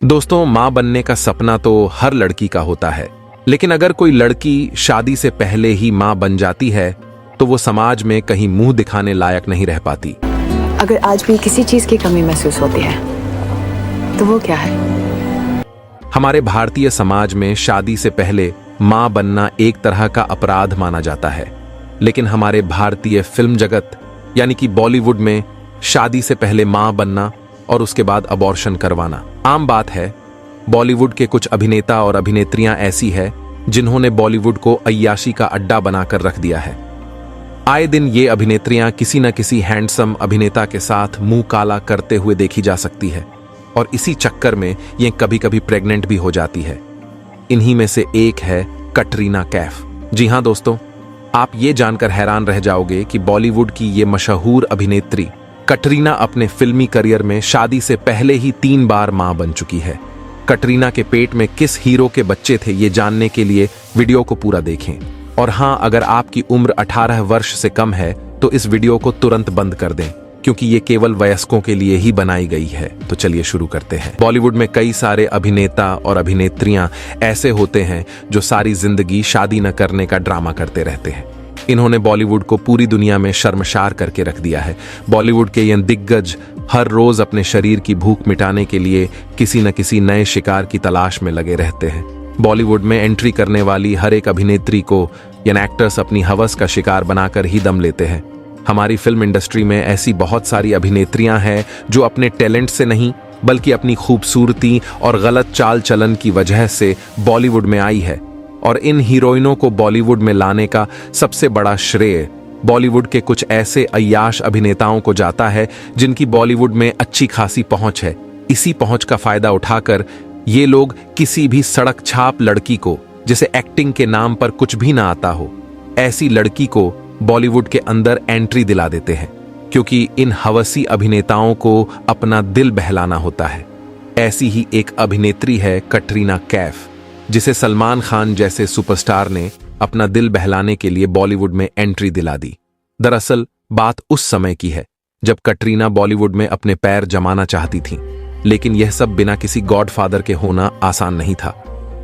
दोस्तों, मां बनने का सपना तो हर लड़की का होता है, लेकिन अगर कोई लड़की शादी से पहले ही मां बन जाती है तो वो समाज में कहीं मुंह दिखाने लायक नहीं रह पाती। अगर आज भी किसी चीज की कमी महसूस होती है तो वो क्या है? हमारे भारतीय समाज में शादी से पहले मां बनना एक तरह का अपराध माना जाता है, लेकिन हमारे भारतीय फिल्म जगत यानी कि बॉलीवुड में शादी से पहले मां बनना और उसके बाद अबॉर्शन करवाना आम बात है। बॉलीवुड के कुछ अभिनेता और अभिनेत्रियां ऐसी है जिन्होंने बॉलीवुड को अय्याशी का अड्डा बनाकर रख दिया है। आए दिन ये अभिनेत्रियां किसी न किसी हैंडसम अभिनेता के साथ मुंह काला करते हुए देखी जा सकती है और इसी चक्कर में ये कभी कभी प्रेग्नेंट भी हो जाती है। इन्हीं में से एक है कटरीना कैफ। जी हां दोस्तों, आप ये जानकर हैरान रह जाओगे कि बॉलीवुड की ये मशहूर अभिनेत्री कटरीना अपने फिल्मी करियर में शादी से पहले ही 3 बार मां बन चुकी है। कटरीना के पेट में किस हीरो के बच्चे थे ये जानने के लिए वीडियो को पूरा देखें। और हां, अगर आपकी उम्र 18 वर्ष से कम है तो इस वीडियो को तुरंत बंद कर दें, क्योंकि ये केवल वयस्कों के लिए ही बनाई गई है। तो चलिए शुरू करते हैं। बॉलीवुड में कई सारे अभिनेता और अभिनेत्रियां ऐसे होते हैं जो सारी जिंदगी शादी न करने का ड्रामा करते रहते हैं। इन्होंने बॉलीवुड को पूरी दुनिया में शर्मसार करके रख दिया है। बॉलीवुड के ये दिग्गज हर रोज अपने शरीर की भूख मिटाने के लिए किसी न किसी नए शिकार की तलाश में लगे रहते हैं। बॉलीवुड में एंट्री करने वाली हर एक अभिनेत्री को या एक्टर्स अपनी हवस का शिकार बनाकर ही दम लेते हैं। हमारी फिल्म इंडस्ट्री में ऐसी बहुत सारी अभिनेत्रियां हैं जो अपने टैलेंट से नहीं बल्कि अपनी खूबसूरती और गलत चाल चलन की वजह से बॉलीवुड में आई है। और इन हीरोइनों को बॉलीवुड में लाने का सबसे बड़ा श्रेय बॉलीवुड के कुछ ऐसे अय्याश अभिनेताओं को जाता है जिनकी बॉलीवुड में अच्छी खासी पहुंच है। इसी पहुंच का फायदा उठाकर ये लोग किसी भी सड़क छाप लड़की को, जिसे एक्टिंग के नाम पर कुछ भी ना आता हो, ऐसी लड़की को बॉलीवुड के अंदर एंट्री दिला देते हैं, क्योंकि इन हवसी अभिनेताओं को अपना दिल बहलाना होता है। ऐसी ही एक अभिनेत्री है कटरीना कैफ, जिसे सलमान खान जैसे सुपरस्टार ने अपना दिल बहलाने के लिए बॉलीवुड में एंट्री दिला दी। दरअसल बात उस समय की है जब कटरीना बॉलीवुड में अपने पैर जमाना चाहती थीं, लेकिन यह सब बिना किसी गॉडफादर के होना आसान नहीं था।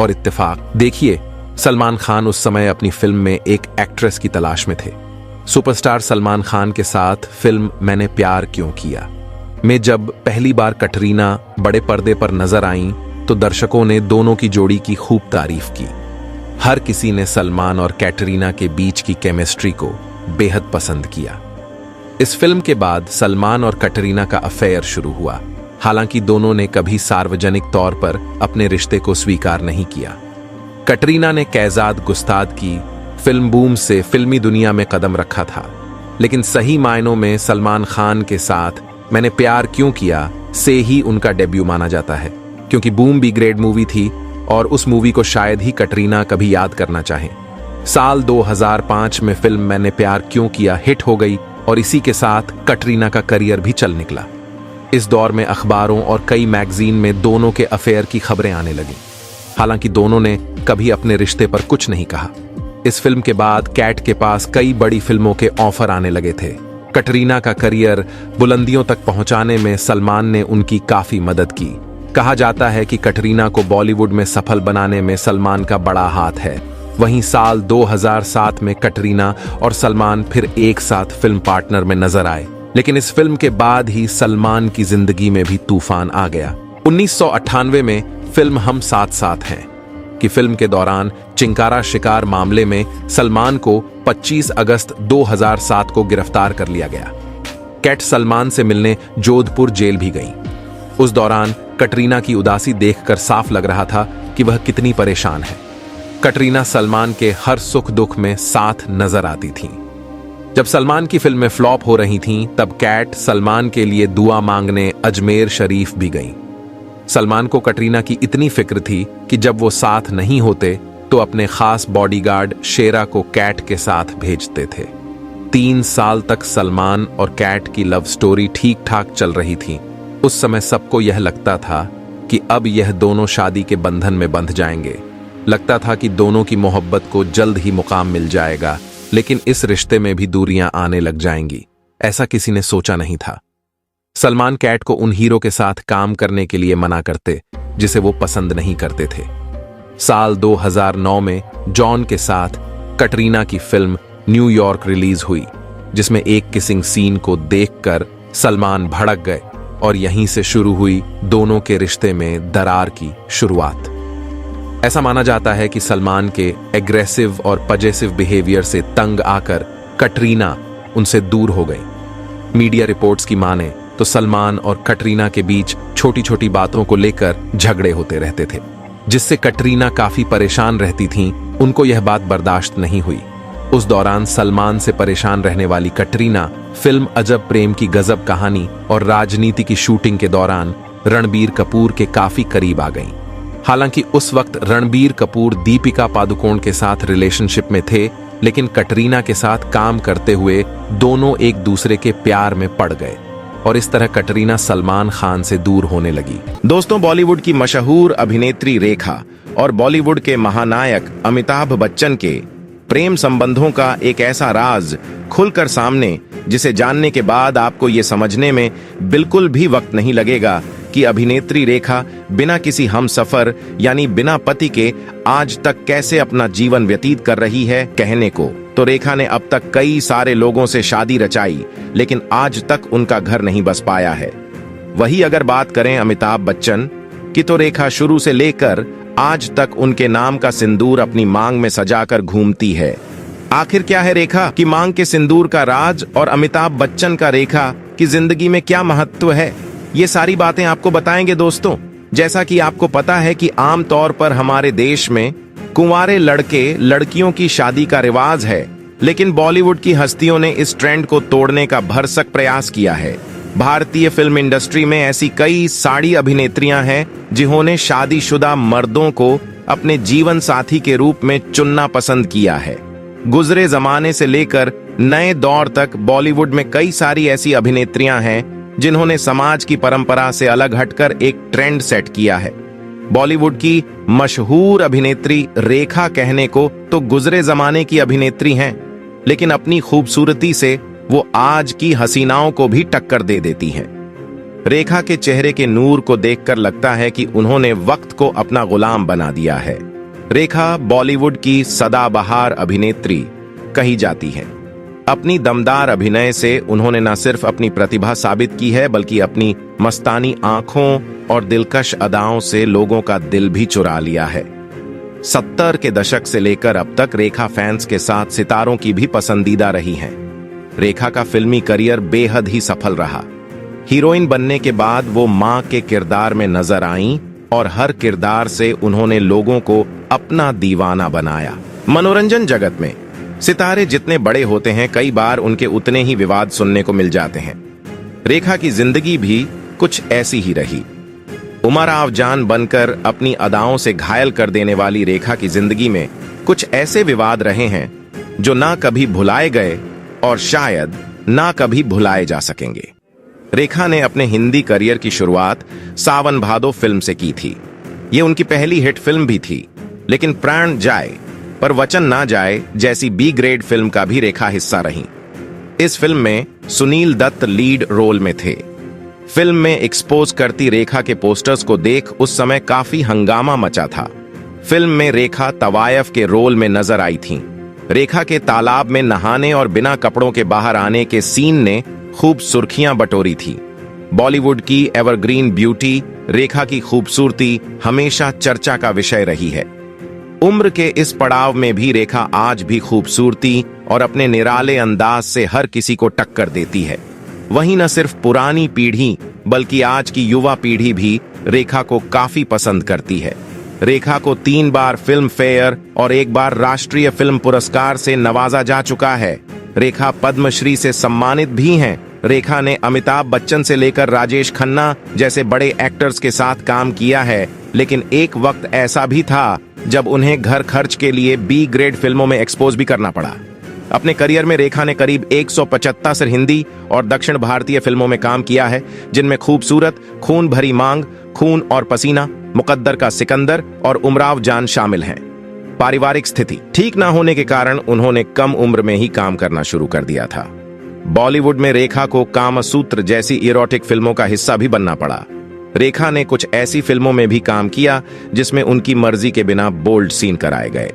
और इत्तेफाक देखिए, सलमान खान उस समय अपनी फिल्म में एक एक्ट्रेस की तलाश में थे। सुपरस्टार सलमान खान के साथ फिल्म मैंने प्यार क्यों किया में जब पहली बार कटरीना बड़े पर्दे पर नजर आईं तो दर्शकों ने दोनों की जोड़ी की खूब तारीफ की। हर किसी ने सलमान और कैटरीना के बीच की केमिस्ट्री को बेहद पसंद किया। इस फिल्म के बाद सलमान और कटरीना का अफेयर शुरू हुआ। हालांकि दोनों ने कभी सार्वजनिक तौर पर अपने रिश्ते को स्वीकार नहीं किया। कटरीना ने कैजाद गुस्ताद की फिल्म बूम से फिल्मी दुनिया में कदम रखा था, लेकिन सही मायनों में सलमान खान के साथ मैंने प्यार क्यों किया से ही उनका डेब्यू माना जाता है, क्योंकि बूम बी ग्रेट मूवी थी और उस मूवी को शायद ही कटरीना कभी याद करना चाहें। साल 2005 में फिल्म मैंने प्यार क्यों किया हिट हो गई और इसी के साथ कटरीना का करियर भी चल निकला। इस दौर में अखबारों और कई मैगजीन में दोनों के अफेयर की खबरें आने लगीं। हालांकि दोनों ने कभी अपने रिश्ते पर कुछ नहीं कहा। इस फिल्म के बाद कैट के पास कई बड़ी फिल्मों के ऑफर आने लगे थे। कटरीना का करियर बुलंदियों तक पहुंचाने में सलमान ने उनकी काफी मदद की। कहा जाता है कि कटरीना को बॉलीवुड में सफल बनाने में सलमान का बड़ा हाथ है। वहीं साल 2007 में कटरीना और सलमान फिर एक साथ फिल्म पार्टनर में नजर आए, लेकिन इस फिल्म के बाद ही सलमान की जिंदगी में भी तूफान आ गया। 1998 में फिल्म हम साथ साथ हैं कि फिल्म के दौरान चिंकारा शिकार मामले में सलमान को 25 अगस्त 2007 को गिरफ्तार कर लिया गया। कैट सलमान से मिलने जोधपुर जेल भी गई। उस दौरान कटरीना की उदासी देखकर साफ लग रहा था कि वह कितनी परेशान है। कटरीना सलमान के हर सुख दुख में साथ नजर आती थीं। जब सलमान की फिल्में फ्लॉप हो रही थीं, तब कैट सलमान के लिए दुआ मांगने अजमेर शरीफ भी गईं। सलमान को कटरीना की इतनी फिक्र थी कि जब वो साथ नहीं होते तो अपने खास बॉडीगार्ड शेरा को कैट के साथ भेजते थे। 3 साल तक सलमान और कैट की लव स्टोरी ठीक ठाक चल रही थी। उस समय सबको यह लगता था कि अब यह दोनों शादी के बंधन में बंध जाएंगे। लगता था कि दोनों की मोहब्बत को जल्द ही मुकाम मिल जाएगा, लेकिन इस रिश्ते में भी दूरियां आने लग जाएंगी। ऐसा किसी ने सोचा नहीं था। सलमान कैट को उन हीरो के साथ काम करने के लिए मना करते जिसे वो पसंद नहीं करते थे। साल 2009 में जॉन के साथ कटरीना की फिल्म न्यूयॉर्क रिलीज हुई, जिसमें एक किसिंग सीन को देखकर सलमान भड़क गए और यहीं से शुरू हुई दोनों के रिश्ते में दरार की शुरुआत। ऐसा माना जाता है कि सलमान के एग्रेसिव और पजेसिव बिहेवियर से तंग आकर कटरीना उनसे दूर हो गई। मीडिया रिपोर्ट्स की माने तो सलमान और कटरीना के बीच छोटी छोटी बातों को लेकर झगड़े होते रहते थे, जिससे कटरीना काफी परेशान रहती थीं। उनको यह बात बर्दाश्त नहीं हुई। उस दौरान सलमान से परेशान रहने वाली कटरीना फिल्म अजब प्रेम की गजब कहानी और राजनीति की शूटिंग के दौरान रणबीर कपूर के काफी करीब आ गईं। हालांकि उस वक्त रणबीर कपूर दीपिका पादुकोण के साथ रिलेशनशिप में थे, लेकिन कटरीना के साथ काम करते हुए दोनों एक दूसरे के प्यार में पड़ गए और इस तरह कटरीना सलमान खान से दूर होने लगी। दोस्तों, बॉलीवुड की मशहूर अभिनेत्री रेखा और बॉलीवुड के महानायक अमिताभ बच्चन के प्रेम संबंधों का एक ऐसा राज खुलकर सामने, जिसे जानने के बाद आपको ये समझने में बिल्कुल भी वक्त नहीं लगेगा कि अभिनेत्री रेखा बिना किसी हमसफर यानी बिना पति के आज तक कैसे अपना जीवन व्यतीत कर रही है। कहने को तो रेखा ने अब तक कई सारे लोगों से शादी रचाई, लेकिन आज तक उनका घर नहीं बस पाया है। वही अगर बात करें अमिताभ बच्चन की, तो रेखा शुरू से लेकर आज तक उनके नाम का सिंदूर अपनी मांग में सजाकर घूमती है। आखिर क्या है रेखा की मांग के सिंदूर का राज और अमिताभ बच्चन का रेखा की जिंदगी में क्या महत्व है, ये सारी बातें आपको बताएंगे दोस्तों। जैसा कि आपको पता है कि आम तौर पर हमारे देश में कुंवारे लड़के लड़कियों की शादी का रिवाज है, लेकिन बॉलीवुड की हस्तियों ने इस ट्रेंड को तोड़ने का भरसक प्रयास किया है। भारतीय फिल्म इंडस्ट्री में ऐसी कई सारी अभिनेत्रियां हैं जिन्होंने शादीशुदा मर्दों को अपने जीवन साथी के रूप में चुनना पसंद किया है। गुजरे जमाने से लेकर नए दौर तक बॉलीवुड में कई सारी ऐसी अभिनेत्रियां हैं जिन्होंने समाज की परंपरा से अलग हटकर एक ट्रेंड सेट किया है। बॉलीवुड की मशहूर अभिनेत्री रेखा कहने को तो गुजरे जमाने की अभिनेत्री हैं, लेकिन अपनी खूबसूरती से वो आज की हसीनाओं को भी टक्कर दे देती हैं। रेखा के चेहरे के नूर को देखकर लगता है कि उन्होंने वक्त को अपना गुलाम बना दिया है। रेखा बॉलीवुड की सदाबहार अभिनेत्री कही जाती है। अपनी दमदार अभिनय से उन्होंने न सिर्फ अपनी प्रतिभा साबित की है, बल्कि अपनी मस्तानी आंखों और दिलकश अदाओं से लोगों का दिल भी चुरा लिया है। 70 के दशक से लेकर अब तक रेखा फैंस के साथ सितारों की भी पसंदीदा रही हैं। रेखा का फिल्मी करियर बेहद ही सफल रहा। हीरोइन बनने के बाद वो मां के किरदार में नजर आईं और हर किरदार से उन्होंने लोगों को अपना दीवाना बनाया। मनोरंजन जगत में सितारे जितने बड़े होते हैं, कई बार उनके उतने ही विवाद सुनने को मिल जाते हैं। रेखा की जिंदगी भी कुछ ऐसी ही रही। उमराव जान बनकर अपनी अदाओं से घायल कर देने वाली रेखा की जिंदगी में कुछ ऐसे विवाद रहे हैं जो ना कभी भुलाए गए और शायद ना कभी भुलाए जा सकेंगे। रेखा ने अपने हिंदी करियर की शुरुआत सावन भादो फिल्म से की थी। ये उनकी पहली हिट फिल्म भी थी, लेकिन प्राण जाए पर वचन ना जाए जैसी बी ग्रेड फिल्म का भी रेखा हिस्सा रही। इस फिल्म में सुनील दत्त लीड रोल में थे। फिल्म में एक्सपोज करती रेखा के पोस्टर्स को देख उस समय काफी हंगामा मचा था। फिल्म में रेखा तवायफ के रोल में नजर आई थीं। रेखा के तालाब में नहाने और बिना कपड़ों के बाहर आने के सीन ने खूब सुर्खियां बटोरी थी। बॉलीवुड की एवरग्रीन ब्यूटी रेखा की खूबसूरती हमेशा चर्चा का विषय रही है। उम्र के इस पड़ाव में भी रेखा आज भी खूबसूरती और अपने निराले अंदाज से हर किसी को टक्कर देती है। वहीं न सिर्फ पुरानी पीढ़ी बल्कि आज की युवा पीढ़ी भी रेखा को काफी पसंद करती है। रेखा को 3 बार फिल्म फेयर और 1 बार राष्ट्रीय फिल्म पुरस्कार से नवाजा जा चुका है। रेखा पद्मश्री से सम्मानित भी हैं। रेखा ने अमिताभ बच्चन से लेकर राजेश खन्ना जैसे बड़े एक्टर्स के साथ काम किया है, लेकिन एक वक्त ऐसा भी था जब उन्हें घर खर्च के लिए बी ग्रेड फिल्मों में एक्सपोज भी करना पड़ा। अपने करियर में रेखा ने करीब 175 हिंदी और दक्षिण भारतीय फिल्मों में काम किया है, जिनमें खूबसूरत, खून भरी मांग, खून और पसीना, मुकद्दर का सिकंदर और उमराव जान शामिल हैं। पारिवारिक स्थिति ठीक ना होने के कारण उन्होंने कम उम्र में ही काम करना शुरू कर दिया था। बॉलीवुड में रेखा को कामसूत्र जैसी इरोटिक फिल्मों का हिस्सा भी बनना पड़ा। रेखा ने कुछ ऐसी फिल्मों में भी काम किया जिसमें उनकी मर्जी के बिना बोल्ड सीन कराए गए।